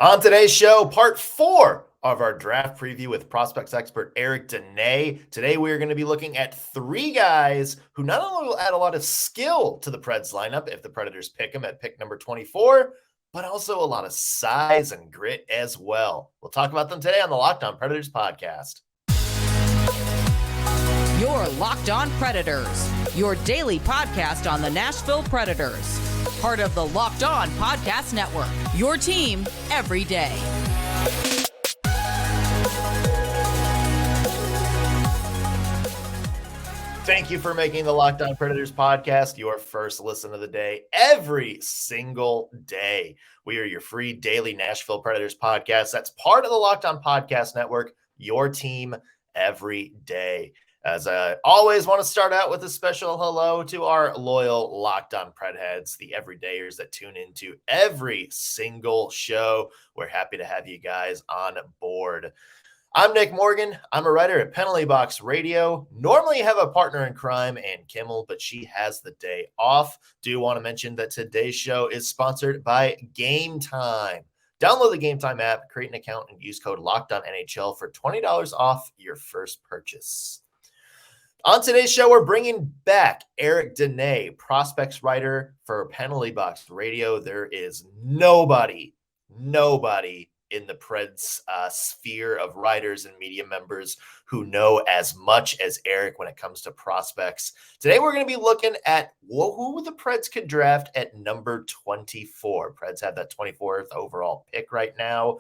On today's show, part 4 of our draft preview with prospects expert Eric Dunay. Today, we are going to be looking at 3 guys who not only will add a lot of skill to the Preds lineup if the Predators pick them at pick number 24, but also a lot of size and grit as well. We'll talk about them today on the Locked On Predators podcast. You're Locked On Predators, your daily podcast on the Nashville Predators. Part of the Locked On Podcast Network, your team every day. Thank you for making the Locked On Predators podcast your first listen of the day every single day. We are your free daily Nashville Predators podcast. That's part of the Locked On Podcast Network, your team every day. As I always want to start out with a special hello to our loyal Locked On Pred heads, the everydayers that tune into every single show. We're happy to have you guys on board. I'm Nick Morgan. I'm a writer at Penalty Box Radio. Normally have a partner in crime, Ann Kimmel, but she has the day off. Do want to mention that today's show is sponsored by Game Time. Download the Game Time app, create an account, and use code LOCKEDONNHL for $20 off your first purchase. On today's show, we're bringing back Eric Dunay, prospects writer for Penalty Box Radio. There is nobody in the Preds sphere of writers and media members who know as much as Eric when it comes to prospects. Today, we're going to be looking at who the Preds could draft at number 24. Preds have that 24th overall pick right now.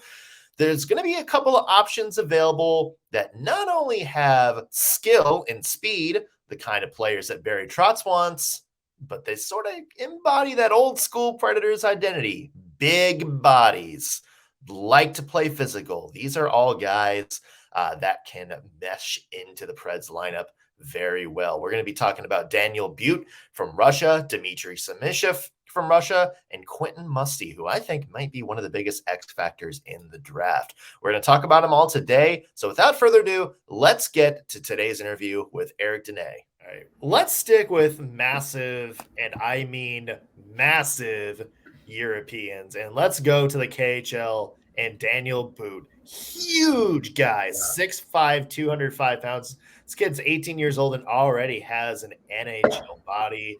There's going to be a couple of options available that not only have skill and speed, the kind of players that Barry Trotz wants, but they sort of embody that old school Predators identity. Big bodies, like to play physical. These are all guys that can mesh into the Preds lineup very well. We're going to be talking about Daniil But from Russia, Dmitri Simashev from Russia, and Quentin Musty, who I think might be one of the biggest X factors in the draft. We're going to talk about them all today. So without further ado, let's get to today's interview with Eric Dunay. All right, let's stick with massive, and I mean massive, Europeans, and let's go to the KHL and Daniil But. Huge guy, 6'5", 205 pounds. This kid's 18 years old and already has an NHL body,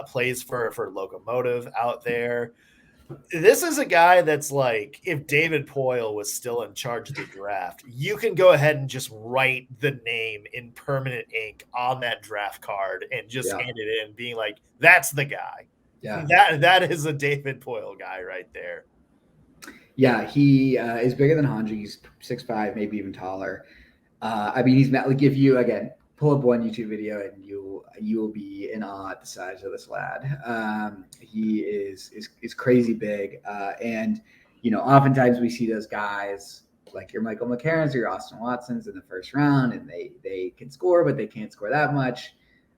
plays for Lokomotiv out there. This is a guy that's like, if David Poile was still in charge of the draft, you can go ahead and just write the name in permanent ink on that draft card and just hand it in, being like, that's the guy. Yeah, that is a David Poile guy right there. Yeah, he is bigger than Hanji. He's 6'5", maybe even taller. I mean, he's like, if you again pull up one YouTube video and you will be in awe at the size of this lad. He is crazy big, and oftentimes we see those guys like your Michael McCarrons or your Austin Watsons in the first round, and they can score, but they can't score that much.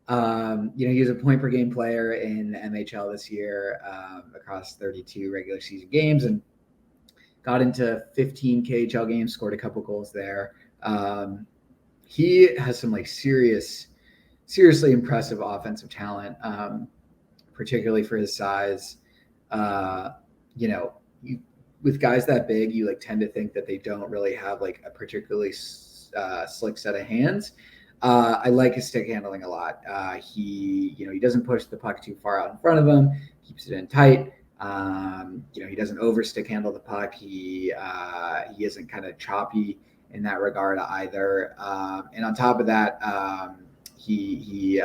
He was a point per game player in NHL this year across 32 regular season games, and got into 15 KHL games, scored a couple goals there. He has some like seriously impressive offensive talent, particularly for his size. With guys that big, you like tend to think that they don't really have like a particularly slick set of hands. I like his stick handling a lot. He doesn't push the puck too far out in front of him, keeps it in tight. He doesn't overstick handle the puck. He isn't kind of choppy in that regard either. And on top of that, he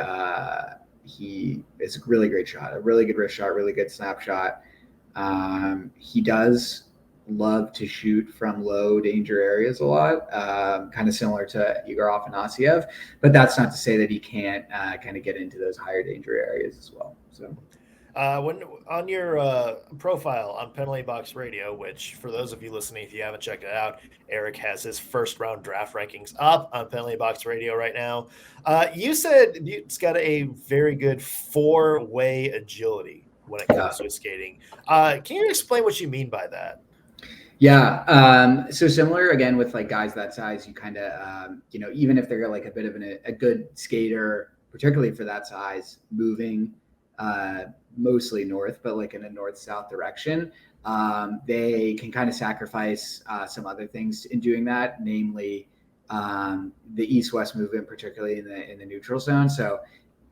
is a really great shot, a really good wrist shot, really good snapshot. He does love to shoot from low danger areas a lot, kind of similar to Igor Afanasyev, but that's not to say that he can't kind of get into those higher danger areas as well. So. When on your profile on Penalty Box Radio, which for those of you listening, if you haven't checked it out, Eric has his first round draft rankings up on Penalty Box Radio right now. You said it's got a very good 4-way agility when it comes to skating. Can you explain what you mean by that? Yeah. So similar again with like guys that size, you kind of, even if they're like a bit of a good skater, particularly for that size, moving mostly north, but like in a north-south direction, they can kind of sacrifice some other things in doing that, namely the east-west movement, particularly in the neutral zone. So,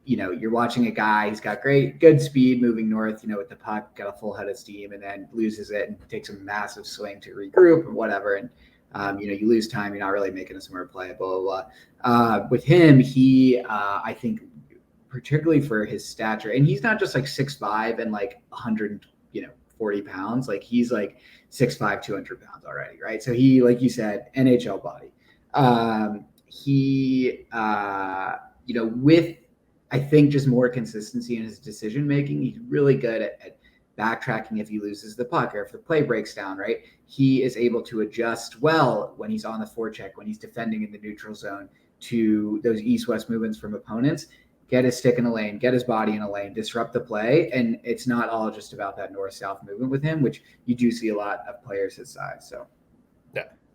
you're watching a guy, he's got good speed moving north, with the puck, got a full head of steam, and then loses it and takes a massive swing to regroup or whatever. And, you lose time, you're not really making a smart play, blah, blah, blah. With him, I think, particularly for his stature, and he's not just like 6'5" and like 140 pounds, like he's like 6'5", 200 pounds already, right? So he, like you said, NHL body. With, I think, just more consistency in his decision making, he's really good at backtracking if he loses the puck or if the play breaks down, right? He is able to adjust well when he's on the forecheck, when he's defending in the neutral zone, to those east-west movements from opponents, get his stick in a lane, get his body in a lane, disrupt the play. And it's not all just about that north-south movement with him, which you do see a lot of players his size. So,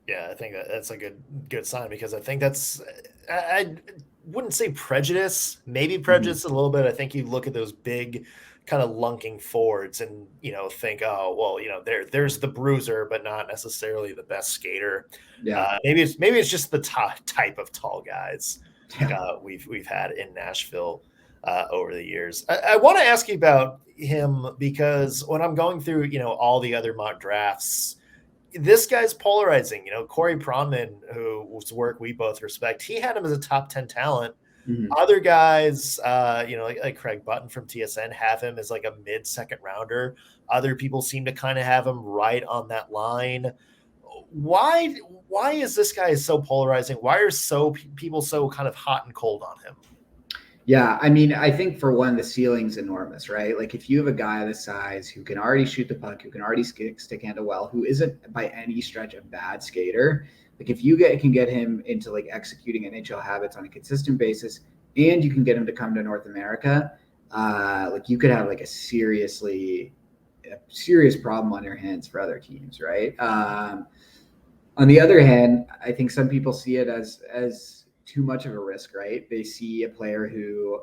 yeah, I think that's a good sign, because I think I wouldn't say prejudice, maybe prejudice a little bit. I think you look at those big kind of lunking forwards and, think, oh, well, there's the bruiser, but not necessarily the best skater. Yeah. Maybe it's just the type of tall guys we've had in Nashville over the years. I want to ask you about him, because when I'm going through, all the other mock drafts, this guy's polarizing. Corey Pronman, whose work we both respect, he had him as a top 10 talent. Other guys, like Craig Button from TSN, have him as like a mid-second rounder. Other people seem to kind of have him right on that line. Why is this guy so polarizing? Why are people so kind of hot and cold on him? Yeah, I mean, I think for one, the ceiling's enormous, right? Like if you have a guy this size who can already shoot the puck, who can already stick handle well, who isn't by any stretch a bad skater, like if you can get him into like executing NHL habits on a consistent basis, and you can get him to come to North America, like you could have like a serious problem on your hands for other teams, right? On the other hand, I think some people see it as too much of a risk, right? They see a player who,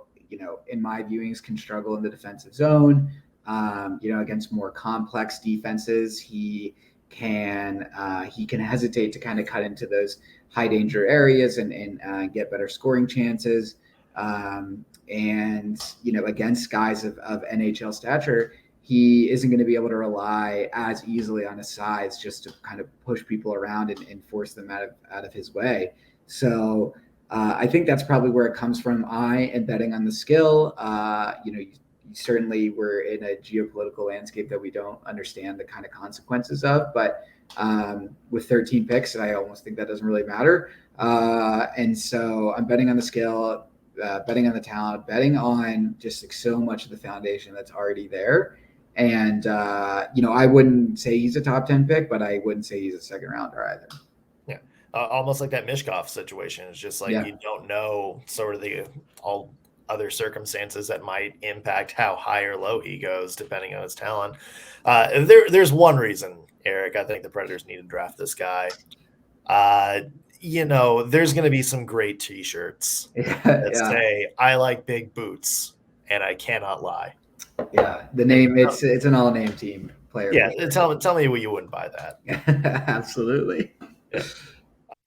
in my viewings, can struggle in the defensive zone, against more complex defenses. He can hesitate to kind of cut into those high danger areas and get better scoring chances. Against guys of NHL stature, he isn't going to be able to rely as easily on his size just to kind of push people around and force them out of his way. So I think that's probably where it comes from. I am betting on the skill. Certainly we're in a geopolitical landscape that we don't understand the kind of consequences of, but with 13 picks, I almost think that doesn't really matter. And so I'm betting on the skill, betting on the talent, betting on just like so much of the foundation that's already there. And, I wouldn't say he's a top 10 pick, but I wouldn't say he's a second rounder either. Almost like that Mishkov situation. It's just like you don't know sort of all other circumstances that might impact how high or low he goes depending on his talent. There's one reason, Eric, I think the Predators need to draft this guy. There's going to be some great T-shirts that say, "I like big boots and I cannot lie." Yeah, the name, it's an all-name team player. Yeah, tell me you wouldn't buy that. Absolutely. Yeah.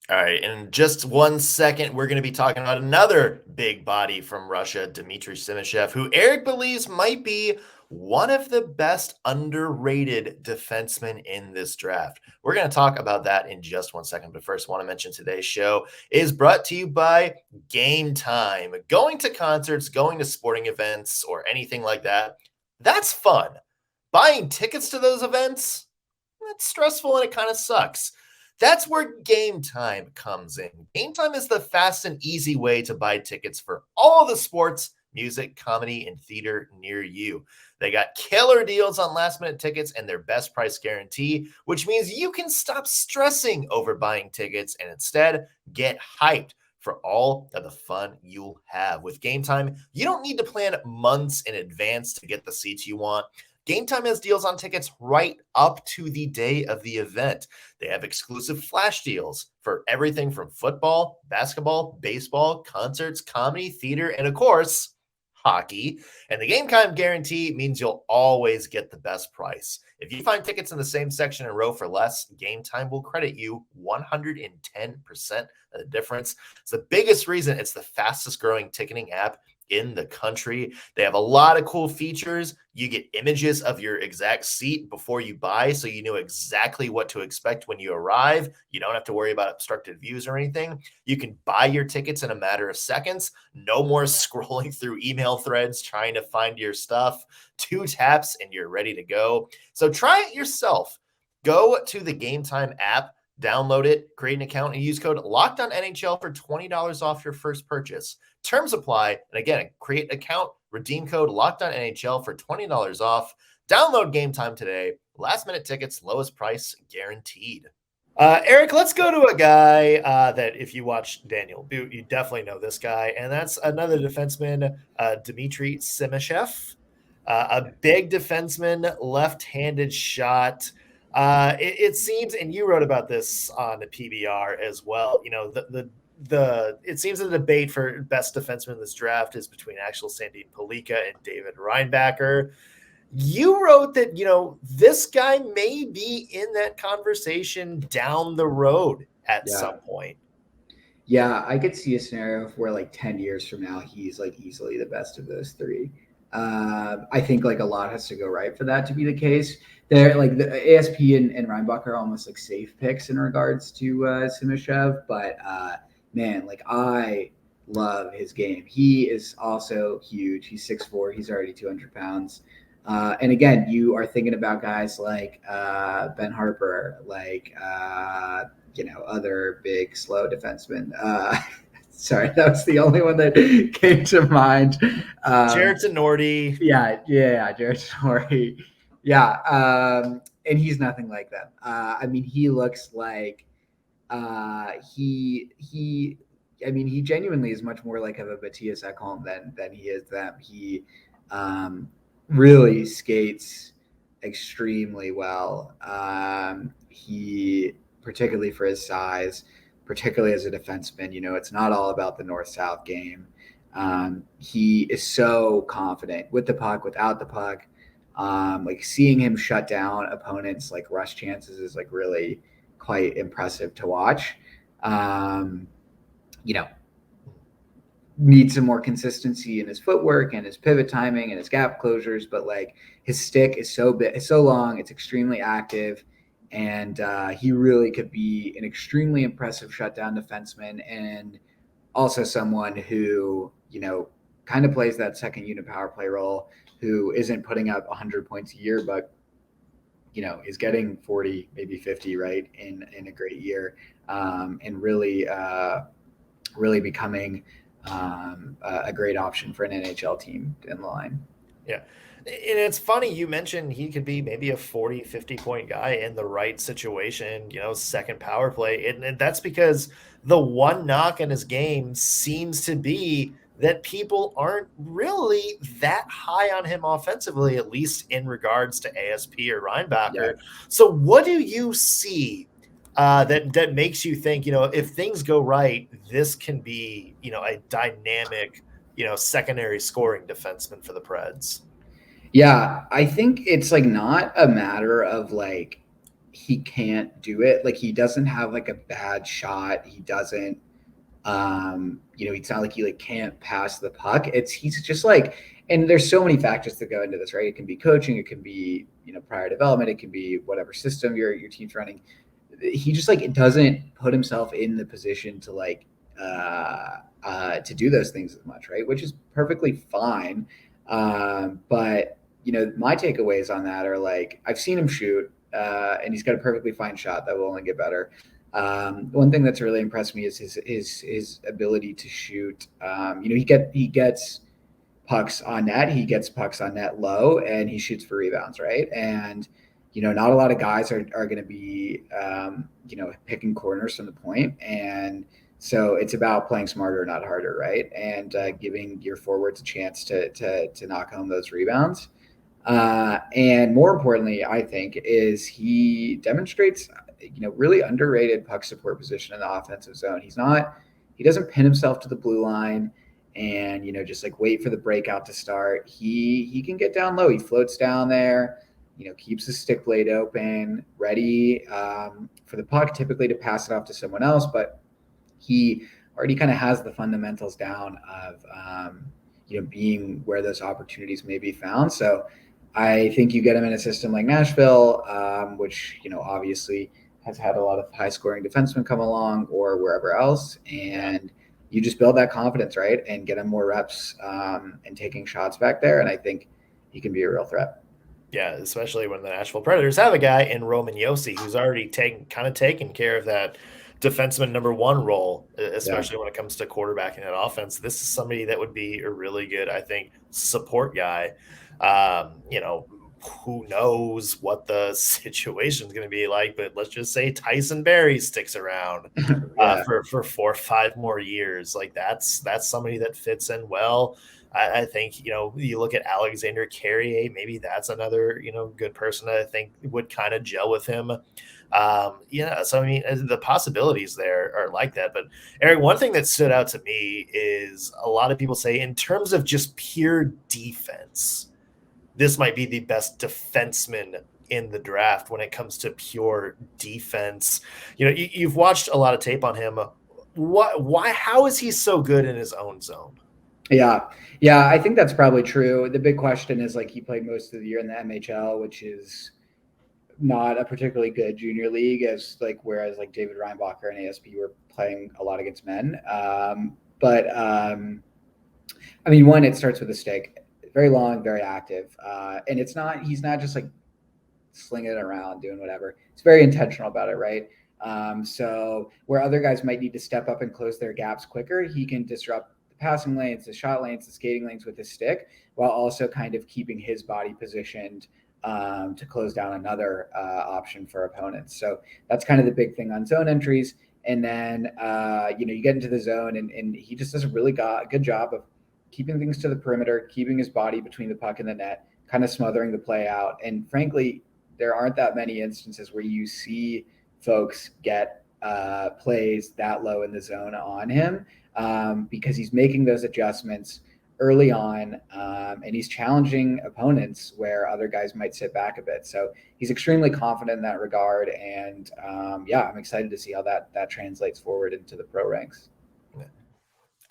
All right, in just 1 second, we're going to be talking about another big body from Russia, Dmitri Simashev, who Eric believes might be one of the best underrated defensemen in this draft. We're going to talk about that in just 1 second, but first, I want to mention today's show is brought to you by Game Time. Going to concerts, going to sporting events, or anything like that, that's fun. Buying tickets to those events, that's stressful and it kind of sucks. That's where Game Time comes in. Game Time is the fast and easy way to buy tickets for all the sports, music, comedy, and theater near you. They got killer deals on last-minute tickets and their best price guarantee, which means you can stop stressing over buying tickets and instead get hyped for all of the fun you'll have. With Game Time, you don't need to plan months in advance to get the seats you want. Game Time has deals on tickets right up to the day of the event. They have exclusive flash deals for everything from football, basketball, baseball, concerts, comedy, theater, and of course, hockey. And the game time guarantee means you'll always get the best price. If you find tickets in the same section and row for less, Game Time will credit you 110% of the difference. It's the biggest reason it's the fastest growing ticketing app in the country. They have a lot of cool features. You get images of your exact seat before you buy, so you know exactly what to expect when you arrive. You don't have to worry about obstructed views or anything. You can buy your tickets in a matter of seconds. No more scrolling through email threads trying to find your stuff. 2 taps and you're ready to go. So try it yourself. Go to the Game Time app, download it, create an account, and use code LOCKEDONNHL for $20 off your first purchase. Terms apply. And again, create account, redeem code LOCKEDONNHL for $20 off. Download Game Time today. Last minute tickets, lowest price guaranteed. Eric, let's go to a guy that if you watch Daniil But, you definitely know this guy. And that's another defenseman, Dmitri Simashev. A big defenseman, left-handed shot. It seems, and you wrote about this on the PBR as well, you know, it seems the debate for best defenseman in this draft is between Axel Sandin Pellikka and David Reinbacher. You wrote that, you know, this guy may be in that conversation down the road at some point. Yeah, I could see a scenario where like 10 years from now, he's like easily the best of those three. I think like a lot has to go right for that to be the case. They're like the ASP and Reinbacher are almost like safe picks in regards to Simashev, but man, like I love his game. He is also huge. He's 6'4". He's already 200 pounds. And again, you are thinking about guys like Ben Harper, like, you know, other big, slow defensemen. Sorry, that was the only one that came to mind. Jared Tenorti. Yeah, Jared Tenorti. Yeah, and he's nothing like them. I mean, he looks like he genuinely is much more like of a Matthias Ekholm than he is them. He really skates extremely well. He, particularly for his size, particularly as a defenseman, you know, it's not all about the north-south game. He is so confident with the puck, without the puck. Like seeing him shut down opponents, like rush chances, is like really quite impressive to watch. You know, needs some more consistency in his footwork and his pivot timing and his gap closures, but like his stick is so big, it's so long, it's extremely active, and he really could be an extremely impressive shutdown defenseman, and also someone who, you know, kind of plays that second unit power play role, who isn't putting up 100 points a year, but, you know, is getting 40, maybe 50, right, in a great year, and really becoming a great option for an NHL team in the line. Yeah. And it's funny, you mentioned he could be maybe a 40, 50-point guy in the right situation, you know, second power play. And that's because the one knock in his game seems to be that people aren't really that high on him offensively, at least in regards to ASP or Reinbacher. Yeah. So what do you see that makes you think, you know, if things go right, this can be, you know, a dynamic, you know, secondary scoring defenseman for the Preds? Yeah, I think it's like not a matter of like he can't do it. Like he doesn't have like a bad shot. He doesn't, you know, it's not like he like can't pass the puck. He's just like, and there's so many factors that go into this, right? It can be coaching, it can be, you know, prior development, it can be whatever system your team's running. He just like, it doesn't put himself in the position to like to do those things as much, right? Which is perfectly fine. But you know, my takeaways on that are like, I've seen him shoot, and he's got a perfectly fine shot that will only get better. One thing that's really impressed me is his ability to shoot. You know, he gets pucks on net, he gets pucks on net low, and he shoots for rebounds, right? And you know, not a lot of guys are going to be, you know, picking corners from the point. And so it's about playing smarter, not harder, right? And giving your forwards a chance to knock home those rebounds. And more importantly, I think, is he demonstrates, you know, really underrated puck support position in the offensive zone. He doesn't pin himself to the blue line, and, just like wait for the breakout to start. He can get down low. He floats down there, keeps his stick blade open, ready for the puck, typically to pass it off to someone else, but he already kind of has the fundamentals down of, being where those opportunities may be found. So I think you get him in a system like Nashville, which, obviously has had a lot of high scoring defensemen come along, or wherever else. And you just build that confidence, right? And get him more reps and taking shots back there. And I think he can be a real threat. Yeah, especially when the Nashville Predators have a guy in Roman Josi who's already taken care of that defenseman number one role, especially when it comes to quarterbacking that offense. This is somebody that would be a really good, I think, support guy. Who knows what the situation is going to be like, but let's just say Tyson Barrie sticks around for 4 or 5 more years. Like that's somebody that fits in well. I think, you look at Alexander Carrier, maybe that's another, good person that I think would kind of gel with him. So I mean, the possibilities there are like that. But Eric, one thing that stood out to me is a lot of people say in terms of just pure defense, this might be the best defenseman in the draft when it comes to pure defense. You've watched a lot of tape on him. How is he so good in his own zone? Yeah, I think that's probably true. The big question is, like, he played most of the year in the NHL, which is not a particularly good junior league, whereas like David Reinbacher and ASP were playing a lot against men. One, it starts with a stick. Very long, very active. And he's not just like slinging it around, doing whatever. It's very intentional about it, right? So where other guys might need to step up and close their gaps quicker, he can disrupt the passing lanes, the shot lanes, the skating lanes with his stick, while also kind of keeping his body positioned to close down another option for opponents. So that's kind of the big thing on zone entries. And then, you get into the zone and he just does a really good job of keeping things to the perimeter, keeping his body between the puck and the net, kind of smothering the play out. And frankly, there aren't that many instances where you see folks get plays that low in the zone on him because he's making those adjustments early on and he's challenging opponents where other guys might sit back a bit. So he's extremely confident in that regard. And I'm excited to see how that translates forward into the pro ranks.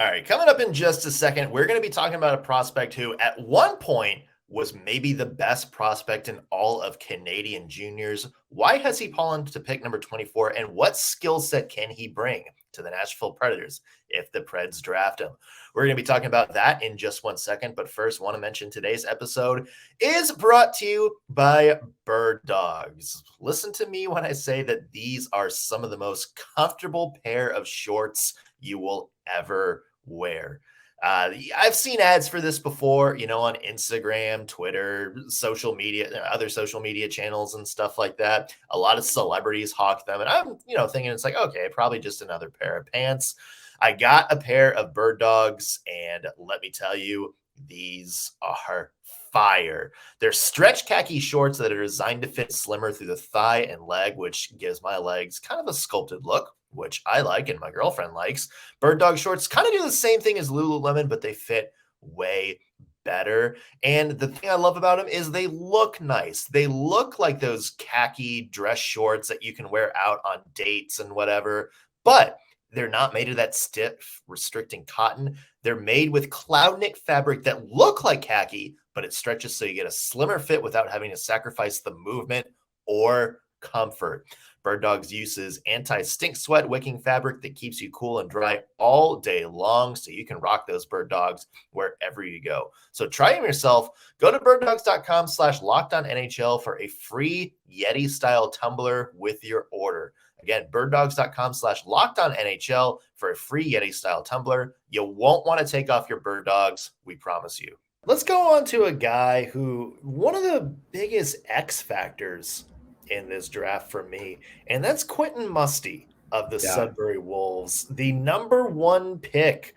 All right, coming up in just a second, we're going to be talking about a prospect who at one point was maybe the best prospect in all of Canadian juniors. Why has he fallen to pick number 24, and what skill set can he bring to the Nashville Predators if the Preds draft him? We're going to be talking about that in just 1 second, but first, want to mention today's episode is brought to you by Bird Dogs. Listen to me when I say that these are some of the most comfortable pair of shorts you will ever wear. I've seen ads for this before, on Instagram, Twitter, social media, other social media channels and stuff like that. A lot of celebrities hawk them. And I'm, thinking it's like, okay, probably just another pair of pants. I got a pair of Bird Dogs, and let me tell you, these are fire. They're stretch khaki shorts that are designed to fit slimmer through the thigh and leg, which gives my legs kind of a sculpted look, which I like and my girlfriend likes. Bird Dog shorts kind of do the same thing as Lululemon, but they fit way better. And the thing I love about them is they look nice. They look like those khaki dress shorts that you can wear out on dates and whatever, but they're not made of that stiff, restricting cotton. They're made with cloud knit fabric that look like khaki, but it stretches so you get a slimmer fit without having to sacrifice the movement or comfort. Bird Dogs uses anti-stink sweat wicking fabric that keeps you cool and dry all day long, so you can rock those Bird Dogs wherever you go. So try them yourself. Go to birddogs.com/LockedOnNHL for a free Yeti-style tumbler with your order. Again, birddogs.com/LockedOnNHL for a free Yeti-style tumbler. You won't want to take off your Bird Dogs, we promise you. Let's go on to a guy who, one of the biggest X factors in this draft for me, and that's Quentin Musty of the Sudbury Wolves, the number 1 pick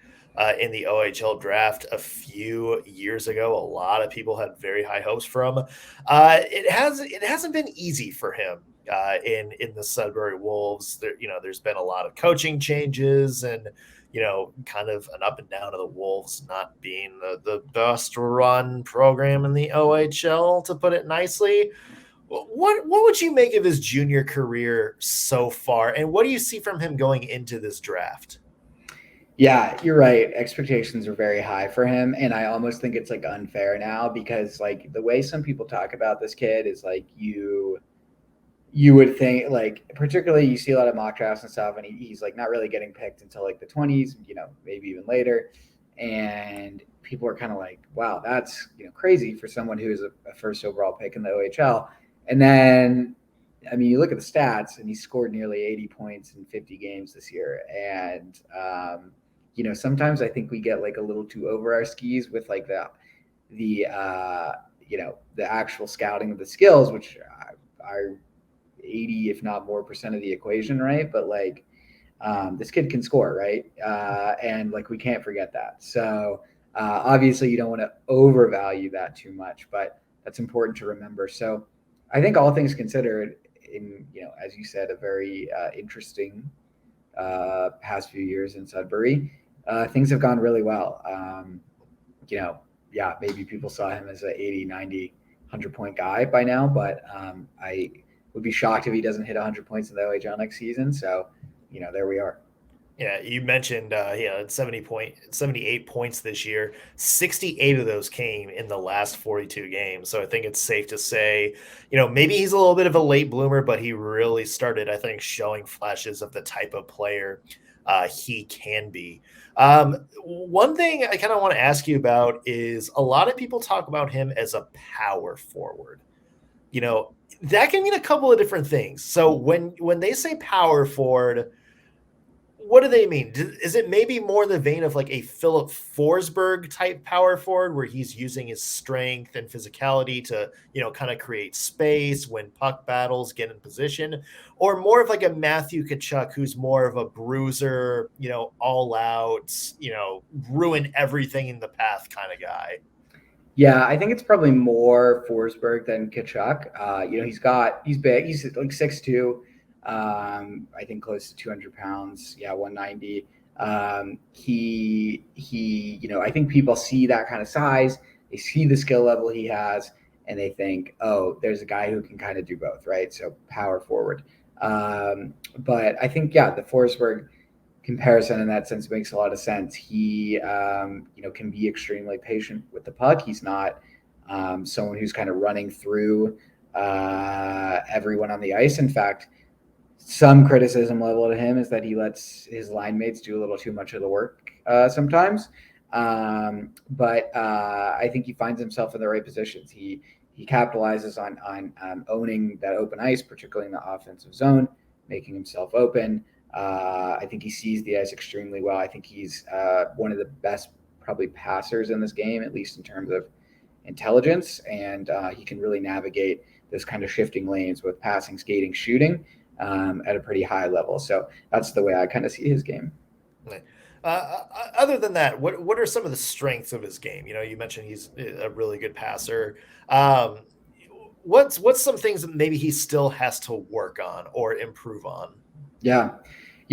in the OHL draft a few years ago. A lot of people had very high hopes for him. It hasn't been easy for him in the Sudbury Wolves. There's been a lot of coaching changes and, kind of an up and down of the Wolves not being the best run program in the OHL, to put it nicely. What would you make of his junior career so far, and what do you see from him going into this draft? Yeah, you're right. Expectations are very high for him, and I almost think it's like unfair now because like the way some people talk about this kid is like you would think, like, particularly you see a lot of mock drafts and stuff, and he's like not really getting picked until like the 20s, maybe even later. And people are kind of like, wow, that's crazy for someone who's a first overall pick in the OHL. And then, I mean, you look at the stats, and he scored nearly 80 points in 50 games this year. And sometimes I think we get like a little too over our skis with like the actual scouting of the skills, which are 80, if not more percent of the equation, right? But like this kid can score, right? And like we can't forget that. So obviously you don't want to overvalue that too much, but that's important to remember. So I think all things considered, in as you said, a very interesting past few years in Sudbury, things have gone really well. Maybe people saw him as an 80, 90, 100-point guy by now, but I would be shocked if he doesn't hit 100 points in the OHL next season. So, there we are. Yeah, you mentioned 78 points this year. 68 of those came in the last 42 games. So I think it's safe to say, maybe he's a little bit of a late bloomer, but he really started, I think, showing flashes of the type of player he can be. One thing I kind of want to ask you about is a lot of people talk about him as a power forward. That can mean a couple of different things. So when they say power forward, what do they mean? Is it maybe more in the vein of like a Philip Forsberg type power forward where he's using his strength and physicality to, kind of create space when puck battles, get in position, or more of like a Matthew Tkachuk who's more of a bruiser, all out, ruin everything in the path kind of guy? Yeah, I think it's probably more Forsberg than Tkachuk. He's big. He's like 6'2". I think close to 200 pounds. Yeah, 190. I think people see that kind of size. They see the skill level he has, and they think, oh, there's a guy who can kind of do both, right? So power forward. But I think, the Forsberg comparison in that sense makes a lot of sense. He, can be extremely patient with the puck. He's not someone who's kind of running through everyone on the ice. In fact, some criticism leveled at him is that he lets his line mates do a little too much of the work sometimes. But I think he finds himself in the right positions. He capitalizes on owning that open ice, particularly in the offensive zone, making himself open. I think he sees the ice extremely well. I think he's one of the best probably passers in this game, at least in terms of intelligence. And he can really navigate this kind of shifting lanes with passing, skating, shooting at a pretty high level. So that's the way I kind of see his game. Other than that, what are some of the strengths of his game? You mentioned he's a really good passer. What's some things that maybe he still has to work on or improve on? Yeah.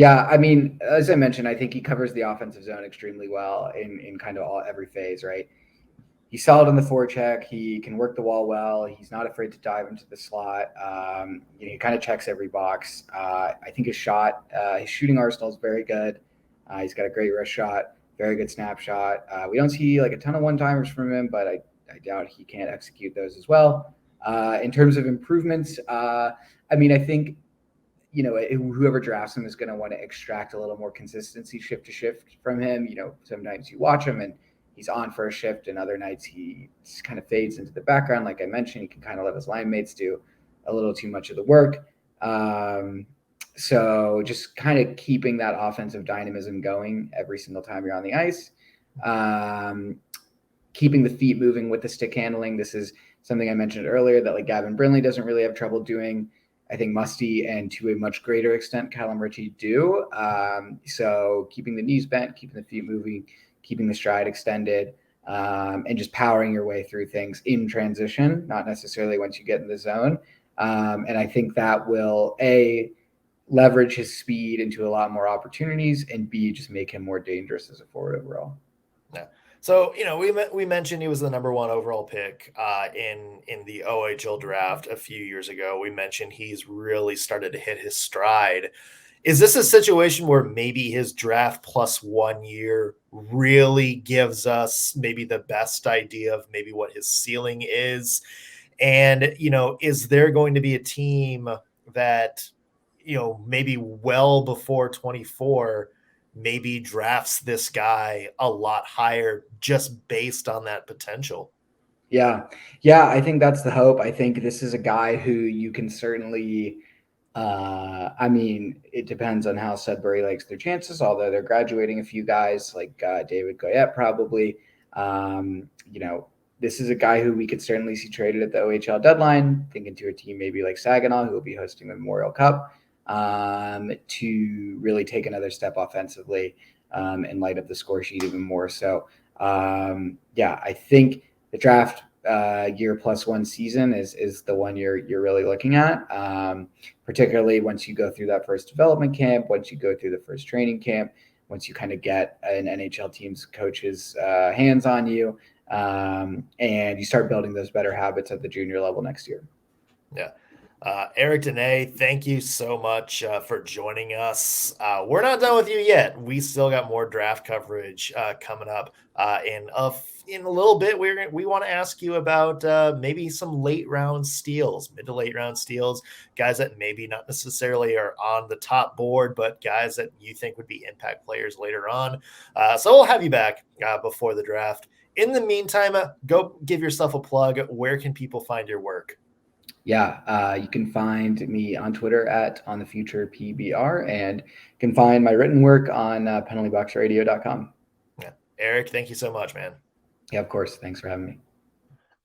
I mean, as I mentioned, I think he covers the offensive zone extremely well in kind of every phase, right? He's solid on the forecheck. He can work the wall well. He's not afraid to dive into the slot. He kind of checks every box. I think his shooting arsenal is very good. He's got a great wrist shot, very good snapshot. We don't see like a ton of one-timers from him, but I doubt he can't execute those as well. In terms of improvements, I think, whoever drafts him is going to want to extract a little more consistency shift to shift from him. Sometimes you watch him and he's on for a shift, and other nights he just kind of fades into the background. Like I mentioned, he can kind of let his line mates do a little too much of the work. So just kind of keeping that offensive dynamism going every single time you're on the ice. Keeping the feet moving with the stick handling. This is something I mentioned earlier that like Gavin Brindley doesn't really have trouble doing. I think Musty and to a much greater extent, Callum Ritchie do. So keeping the knees bent, keeping the feet moving, keeping the stride extended, and just powering your way through things in transition, not necessarily once you get in the zone. And I think that will, A, leverage his speed into a lot more opportunities, and B, just make him more dangerous as a forward overall. Yeah. So, we mentioned he was the number 1 overall pick in the OHL draft a few years ago. We mentioned he's really started to hit his stride. Is this a situation where maybe his draft plus 1 year really gives us maybe the best idea of maybe what his ceiling is? And, is there going to be a team that, maybe well before 24 maybe drafts this guy a lot higher just based on that potential? Yeah. Yeah. I think that's the hope. I think this is a guy who you can certainly, it depends on how Sudbury likes their chances, although they're graduating a few guys like David Goyette probably. This is a guy who we could certainly see traded at the OHL deadline, thinking to a team maybe like Saginaw, who will be hosting the Memorial Cup, to really take another step offensively and light up the score sheet even more. So, I think the draft year plus 1 season is the one you're really looking at, particularly once you go through that first development camp, once you go through the first training camp, once you kind of get an NHL team's coach's hands on you, and you start building those better habits at the junior level next year. Yeah. Eric Dunay, thank you so much for joining us. We're not done with you yet. We still got more draft coverage coming up in a little bit. We want to ask you about maybe some mid to late round steals, guys that maybe not necessarily are on the top board, but guys that you think would be impact players later on. So we'll have you back before the draft. In the meantime, go give yourself a plug. Where can people find your work? Yeah, you can find me on Twitter at onthefuturepbr, and you can find my written work on penaltyboxradio.com. Yeah. Eric, thank you so much, man. Yeah, of course. Thanks for having me.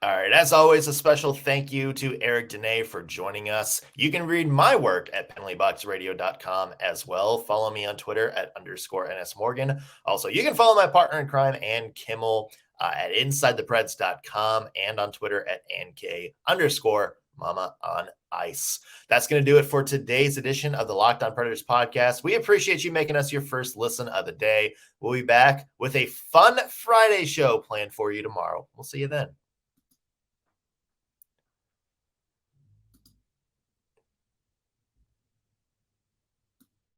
All right. As always, a special thank you to Eric Dunay for joining us. You can read my work at penaltyboxradio.com as well. Follow me on Twitter at _NSMorgan. Also, you can follow my partner in crime, Ann Kimmel, at InsideThePreds.com and on Twitter at @NK_Mama on Ice. That's going to do it for today's edition of the Locked On Predators podcast. We appreciate you making us your first listen of the day. We'll be back with a fun Friday show planned for you tomorrow. We'll see you then.